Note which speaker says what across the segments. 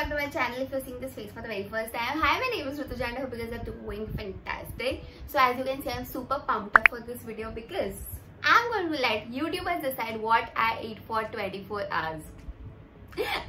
Speaker 1: back to my channel. If you're seeing this face for the very first time, hi, my name is Rutuja and I hope you guys are doing fantastic. So as you can see, I'm super pumped up for this video because I'm going to let YouTubers decide what I eat for 24 hours.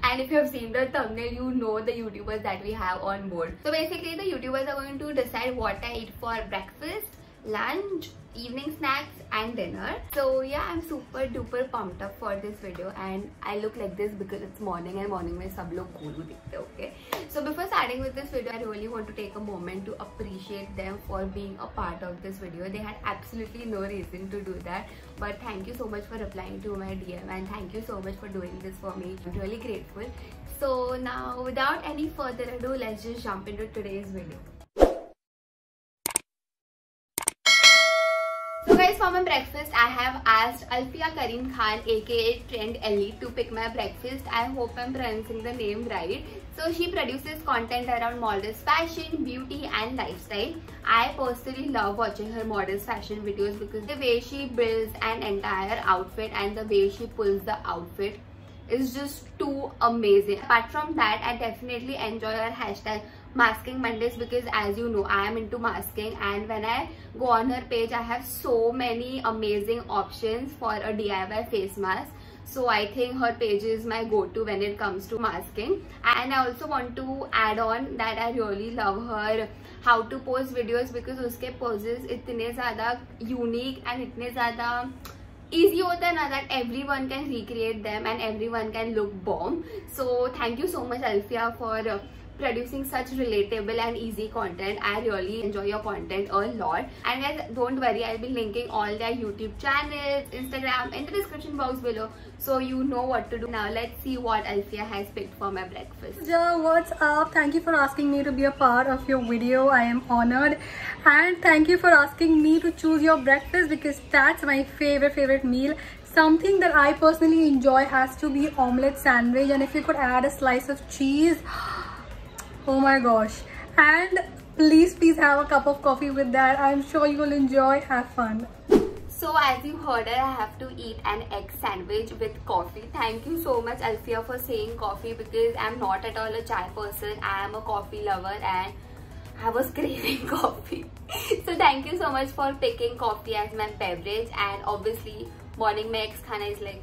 Speaker 1: And if you have seen the thumbnail, you know the YouTubers that we have on board. So basically the YouTubers are going to decide what I eat for breakfast, lunch, evening snacks and dinner. So yeah, I'm super duper pumped up for this video and I look like this because it's morning and morning mein sab log cool dikhte, okay? So before starting with this video, I really want to take a moment to appreciate them for being a part of this video. They had absolutely no reason to do that, but thank you so much for replying to my DM and thank you so much for doing this for me. I'm really grateful. So now without any further ado, let's just jump into today's video. So guys, for my breakfast, I have asked Alfia Karim Khan aka Trend Elite to pick my breakfast. I hope I'm pronouncing the name right. So she produces content around modest fashion, beauty and lifestyle. I personally love watching her modest fashion videos because the way she builds an entire outfit and the way she pulls the outfit is just too amazing. Apart from that, I definitely enjoy her hashtag Masking Mondays because as you know, I am into masking, and when I go on her page, I have so many amazing options for a DIY face mask. So I think her page is my go-to when it comes to masking. And I also want to add on that I really love her how to post videos because uske poses itne zyada unique and itne zyada easy hota hai na that everyone can recreate them and everyone can look bomb. So thank you so much Alfia for producing such relatable and easy content. I really enjoy your content a lot. And guys, don't worry, I'll be linking all their YouTube channels, Instagram in the description box below, so you know what to do. Now let's see what Alfia has picked for my breakfast.
Speaker 2: Ja, what's up? Thank you for asking me to be a part of your video. I am honored, and thank you for asking me to choose your breakfast because that's my favorite meal. Something that I personally enjoy has to be omelette sandwich, and if you could add a slice of cheese, oh my gosh. And please have a cup of coffee with that. I'm sure you will enjoy. Have fun.
Speaker 1: So as you heard, I have to eat an egg sandwich with coffee. Thank you so much Alfia for saying coffee because I'm not at all a chai person. I am a coffee lover and I was craving coffee. So thank you so much for picking coffee as my beverage, and obviously morning mein eggs khana is like.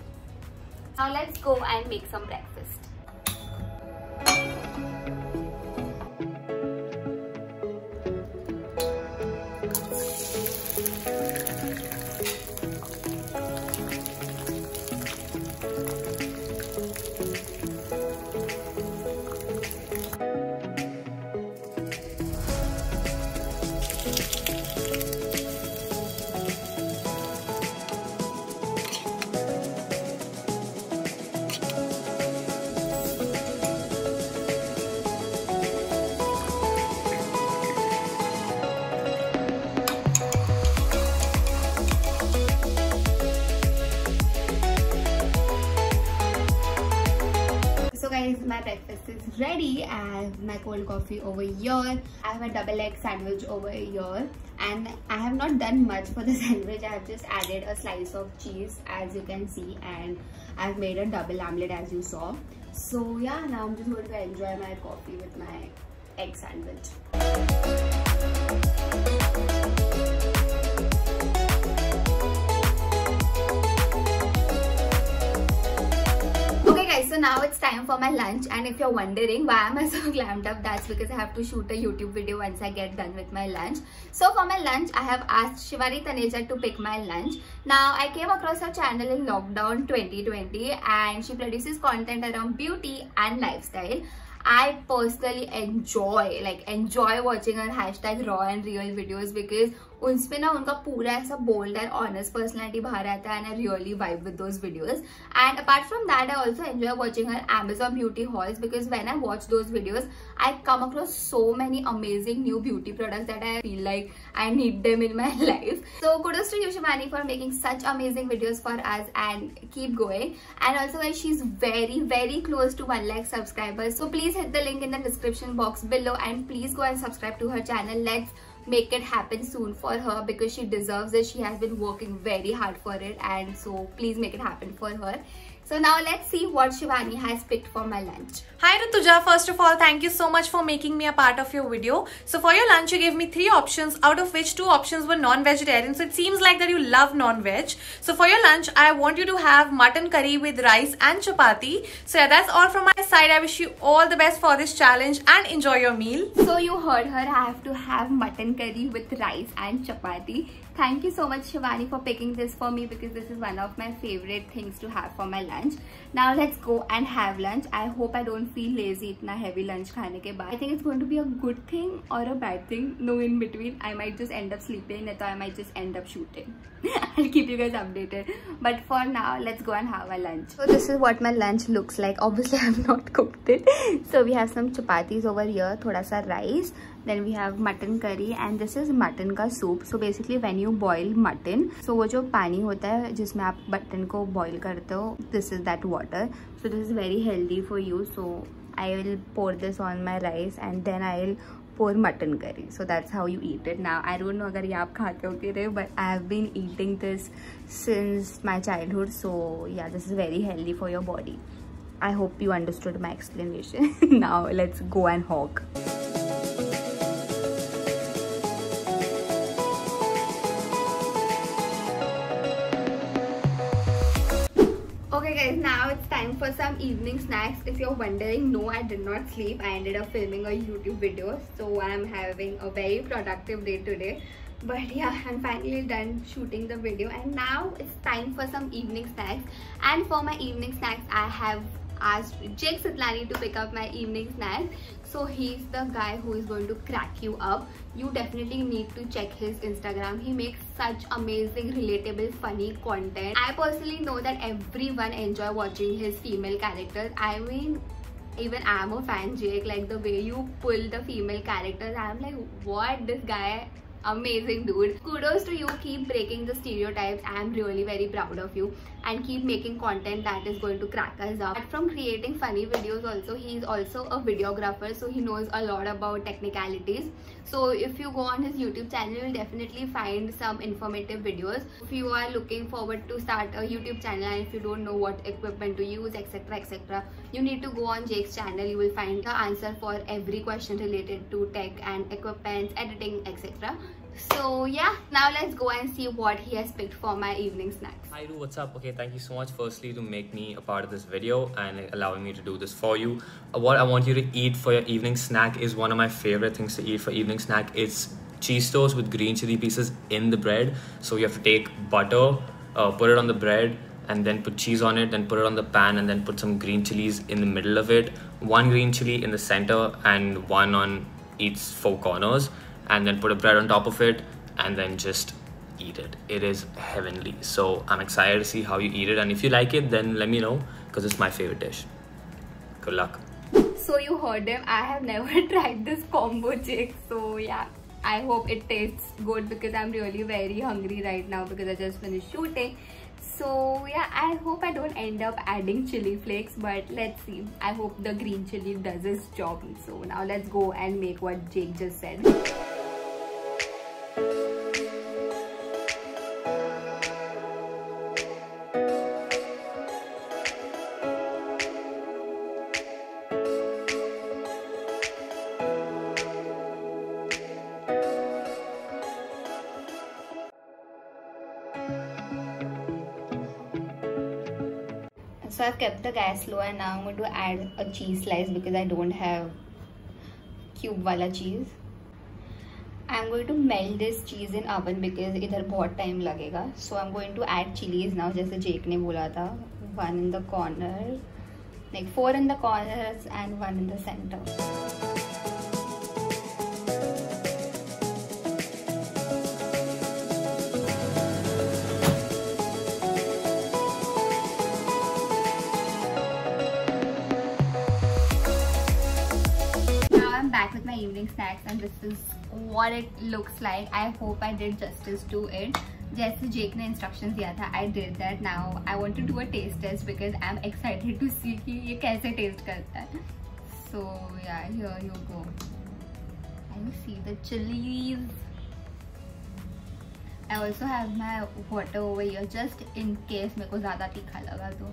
Speaker 1: Now let's go and make some breakfast. My breakfast is ready. I have my cold coffee over here. I have a double egg sandwich over here, and I have not done much for the sandwich. I have just added a slice of cheese as you can see, and I have made a double omelette as you saw. So yeah, now I'm just going to enjoy my coffee with my egg sandwich. So now it's time for my lunch, and if you're wondering why am I so glammed up, that's because I have to shoot a YouTube video once I get done with my lunch. So for my lunch, I have asked Shivari Taneja to pick my lunch. Now I came across her channel in lockdown 2020 and she produces content around beauty and lifestyle. I personally enjoy watching her hashtag raw and real videos because उनपे ना उनका पूरा ऐसा bold and honest personality बाहर आता है, and I really vibe with those videos. And apart from that, I also enjoy watching her Amazon beauty hauls because when I watch those videos, I come across so many amazing new beauty products that I feel like I need them in my life. So kudos to you, Shivani, for making such amazing videos for us, and keep going. And also guys, she's very close to 1 lakh subscribers, so please hit the link in the description box below and please go and subscribe to her channel. Let's make it happen soon for her because she deserves it. She has been working very hard for it, and so please make it happen for her. So now let's see what Shivani has picked for my lunch.
Speaker 3: Hi Rituja, first of all, thank you so much for making me a part of your video. So for your lunch, you gave me 3 options, out of which 2 options were non-vegetarian. So it seems like that you love non-veg. So for your lunch, I want you to have mutton curry with rice and chapati. So yeah, that's all from my side. I wish you all the best for this challenge and enjoy your meal.
Speaker 1: So you heard her, I have to have mutton curry with rice and chapati. Thank you so much Shivani for picking this for me because this is one of my favorite things to have for my lunch. Now let's go and have lunch. I hope I don't feel lazy itna heavy lunch khane ke baad. I think it's going to be a good thing or a bad thing, no in between. I might just end up sleeping or I might just end up shooting. I'll keep you guys updated. But for now, let's go and have our lunch. So this is what my lunch looks like. Obviously I have not cooked it. So we have some chapatis over here, thoda sa rice. Then we have mutton curry and this is mutton का soup. So basically when you boil mutton, so वो जो पानी होता है जिसमें आप mutton को boil करते हो, this is that water. So this is very healthy for you. So I will pour this on my rice and then I will pour mutton curry. So that's how you eat it. Now I don't know अगर ये आप खाते हो कि नहीं, but I have been eating this since my childhood. So yeah, this is very healthy for your body. I hope you understood my explanation. Now let's go and hog. Okay guys, now it's time for some evening snacks. If you're wondering, no, I did not sleep. I ended up filming a YouTube video. So I'm having a very productive day today. But yeah, I'm finally done shooting the video and now it's time for some evening snacks. And for my evening snacks, I have asked Jake Sitlani to pick up my evening snacks. So he's the guy who is going to crack you up. You definitely need to check his Instagram. He makes such amazing, relatable, funny content. I personally know that everyone enjoy watching his female characters. I mean, even I'm a fan, Jake. Like the way you pull the female characters, I'm like, what, this guy, amazing dude. Kudos to you, keep breaking the stereotypes. I'm really very proud of you and keep making content that is going to crack us up. From creating funny videos also, he's also a videographer, so he knows a lot about technicalities. So if you go on his YouTube channel, you'll definitely find some informative videos. If you are looking forward to start a YouTube channel and if you don't know what equipment to use, etc, etc, you need to go on Jake's channel. You will find the answer for every question related to tech and equipment, editing, etc. So yeah, now let's go and see what he has picked for my evening snacks.
Speaker 4: Hi Ru, what's up? Okay, thank you so much firstly to make me a part of this video and allowing me to do this for you. What I want you to eat for your evening snack is one of my favorite things to eat for evening snack. It's cheese toast with green chili pieces in the bread. So you have to take butter, put it on the bread and then put cheese on it, then put it on the pan and then put some green chilies in the middle of it. 1 green chili in the center and 1 on each 4 corners. And then put a bread on top of it and then just eat it. It is heavenly. So I'm excited to see how you eat it, and if you like it, then let me know because it's my favorite dish. Good luck.
Speaker 1: So you heard him. I have never tried this combo, Jake. So yeah, I hope it tastes good because I'm really very hungry right now because I just finished shooting. So yeah, I hope I don't end up adding chili flakes, but let's see. I hope the green chili does its job. So now let's go and make what Jake just said. So I've kept the gas low and now I'm going to add a cheese slice because I don't have cube wala cheese. I'm going to melt this cheese in oven because idhar bahut time lagega. So I'm going to add chilies now, jaise Jake ne bola tha. 1 in the corner, like 4 in the corners and 1 in the center. Back with my evening snacks and this is what it looks like. I hope I did justice to it. Jaise Jake ne instructions diya tha, I did that. Now I want to do a taste test because I'm excited to see ki ye kaise taste karta hai. So yeah, here you go. And you see the chilies. I also have my water over here just in case meko zyada tikha laga to.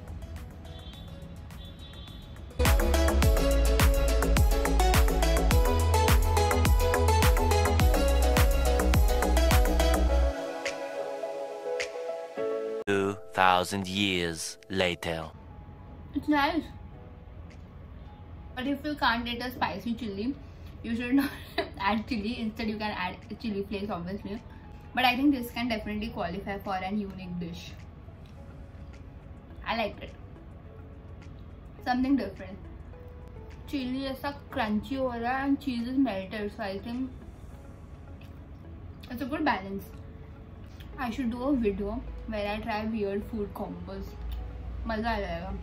Speaker 5: 2,000 years later.
Speaker 1: It's nice. But if you can't eat a spicy chili, you should not add chili. Instead, you can add chili flakes, obviously. But I think this can definitely qualify for an unique dish. I liked it. Something different. Chili is so crunchy over there and cheese is melted, so I think it's a good balance. I should do a video where I try weird food combos. Maza aayega.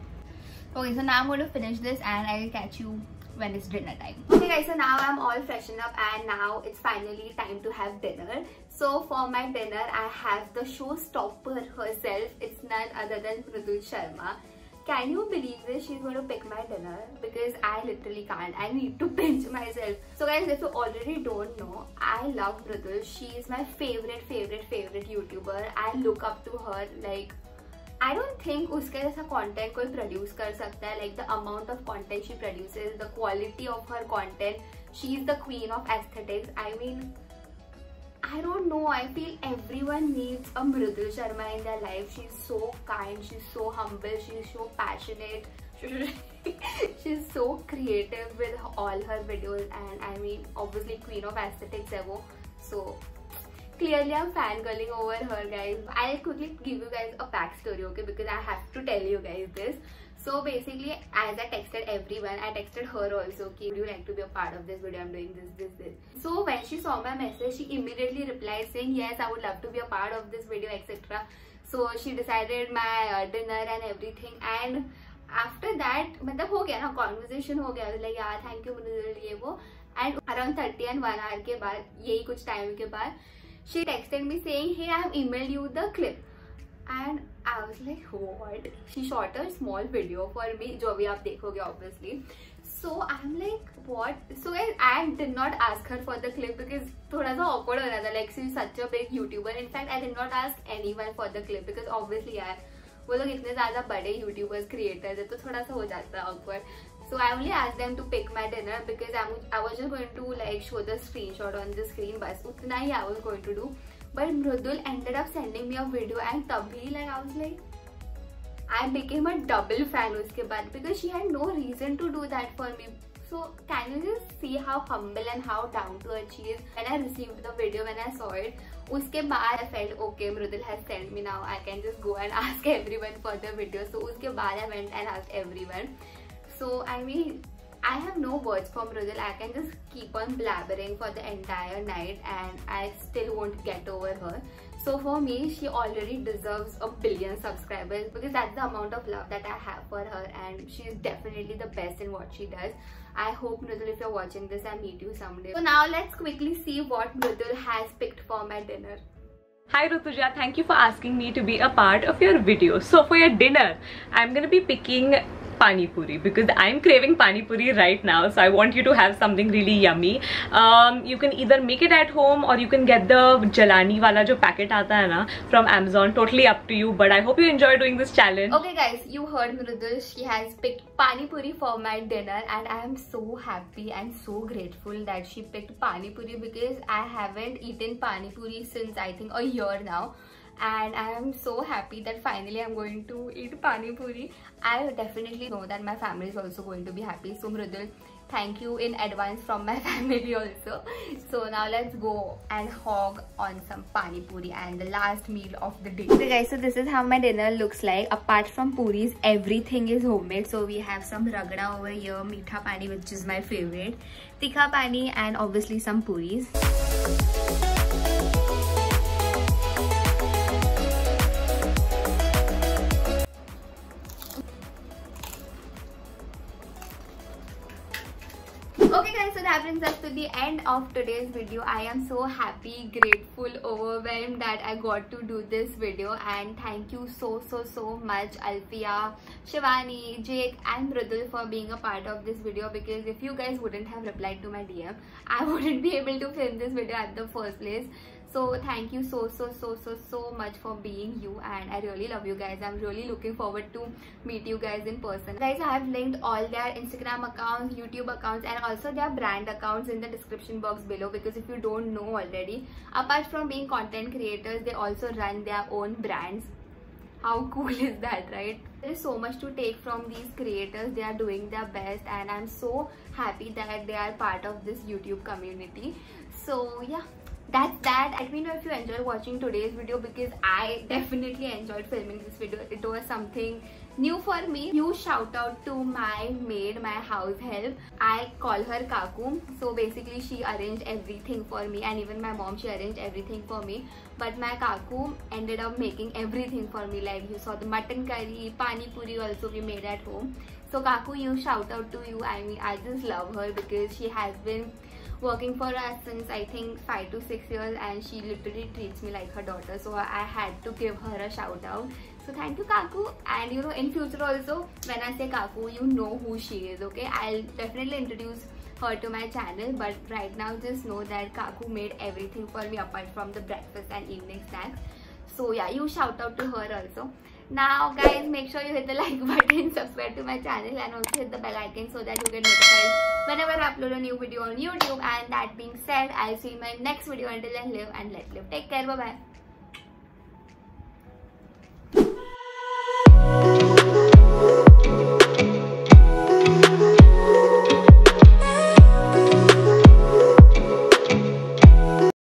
Speaker 1: Okay, so now I'm going to finish this and I'll catch you when it's dinner time. Okay guys, so now I'm all freshened up and now it's finally time to have dinner. So for my dinner, I have the showstopper herself. It's none other than Mridul Sharma. Can you believe this? She's going to pick my dinner because I literally can't. I need to pinch myself. So guys, if you already don't know, I love Mridul. She is my favorite YouTuber. I look up to her. Like, I don't think uske jaisa content koi produce kar sakta hai. Like the amount of content she produces, the quality of her content. She's the queen of aesthetics. I mean, I don't know, I feel everyone needs a Mridul Sharma in their life. She's so kind, she's so humble, she's so passionate, she's so creative with all her videos, and I mean, obviously queen of aesthetics ever. So clearly I'm fangirling over her, guys. I'll quickly give you guys a backstory, okay, because I have to tell you guys this. So basically, as I texted everyone, I texted her also, okay, would you like to be a part of this video? I'm doing this. So when she saw my message, she immediately replied saying, yes, I would love to be a part of this video, etc. So she decided my dinner and everything, and after that, मतलब हो गया ना, conversation हो गया, like यार thank you Mridul ये वो, and around 30 and 1 hour के बाद, यही कुछ time के बाद, she texted me saying, hey, I have emailed you the clip. And I was like, what? She shot a small video for me, जो भी आप देखोगे obviously. So I'm like, what? So I did not ask her for the clip because थोड़ा सा awkward हो रहा था. Like, she's such a big YouTuber. In fact, I did not ask anyone for the clip because obviously यार वो लोग इतने ज़्यादा बड़े YouTubers, creators है, तो थोड़ा सा हो जाता है awkward. So I only asked them to pick my dinner because I was just going to like show the screenshot on the screen, बस उतना ही I was going to do. But Mridul ended up sending me a video, and tabhi, like, I was like, I became a double fan uske baad because she had no reason to do that for me. So can you just see how humble and how down to earth she is? When I received the video, when I saw it, uske baad I felt okay, Mridul has sent me, now I can just go and ask everyone for the video. So uske baad I went and asked everyone. So I mean, I have no words for Mridul. I can just keep on blabbering for the entire night and I still won't get over her. So for me, she already deserves 1 billion subscribers because that's the amount of love that I have for her, and she is definitely the best in what she does. I hope, Mridul, if you're watching this, I meet you someday. So now let's quickly see what Mridul has picked for my dinner.
Speaker 3: Hi Rutuja, thank you for asking me to be a part of your video. So for your dinner, I'm gonna be picking Pani Puri because I'm craving Pani Puri right now, so I want you to have something really yummy. You can either make it at home or you can get the Jalani wala jo packet aata hai na from Amazon. Totally up to you, but I hope you enjoy doing this challenge.
Speaker 1: Okay guys, you heard Mridul. She has picked Pani Puri for my dinner and I am so happy and so grateful that she picked Pani Puri because I haven't eaten Pani Puri since I think a year now. And I am so happy that finally I'm going to eat Pani Puri. I definitely know that my family is also going to be happy. So Mridul, thank you in advance from my family also. So now let's go and hog on some Pani Puri and the last meal of the day. Okay guys, so this is how my dinner looks like. Apart from puris, everything is homemade. So we have some ragda over here, meetha pani, which is my favorite, tikha pani, and obviously some puris. Okay guys, so that brings us to the end of today's video. I am so happy, grateful, overwhelmed that I got to do this video, and thank you so much Alfia, Shivani, Jake and Mridul for being a part of this video, because if you guys wouldn't have replied to my DM, I wouldn't be able to film this video at the first place. So thank you so much for being you, and I really love you guys. I'm really looking forward to meet you guys in person. Guys, I have linked all their Instagram accounts, YouTube accounts, and also their brand accounts in the description box below, because if you don't know already, apart from being content creators, they also run their own brands. How cool is that, right? There is so much to take from these creators. They are doing their best and I'm so happy that they are part of this YouTube community. So yeah, that's that. Let me know if you enjoyed watching today's video, because I definitely enjoyed filming this video. It was something new for me. Huge shout out to my maid, my house help. I call her Kaku. So basically she arranged everything for me, and even my mom, she arranged everything for me. But my Kaku ended up making everything for me. Like you saw the mutton curry, pani puri also we made at home. So Kaku, you shout out to you. I mean, I just love her because she has been working for us since I think 5 to 6 years, and she literally treats me like her daughter. So I had to give her a shout out. So thank you, Kaku. And you know, in future also, when I say Kaku, you know who she is, okay? I'll definitely introduce her to my channel, but right now just know that Kaku made everything for me apart from the breakfast and evening snacks. So yeah, you shout out to her also. Now guys, make sure you hit the like button, subscribe to my channel, and also hit the bell icon so that you get notified whenever I upload a new video on YouTube. And that being said, I'll see you in my next video. Until then, live and let live. Take care. Bye bye.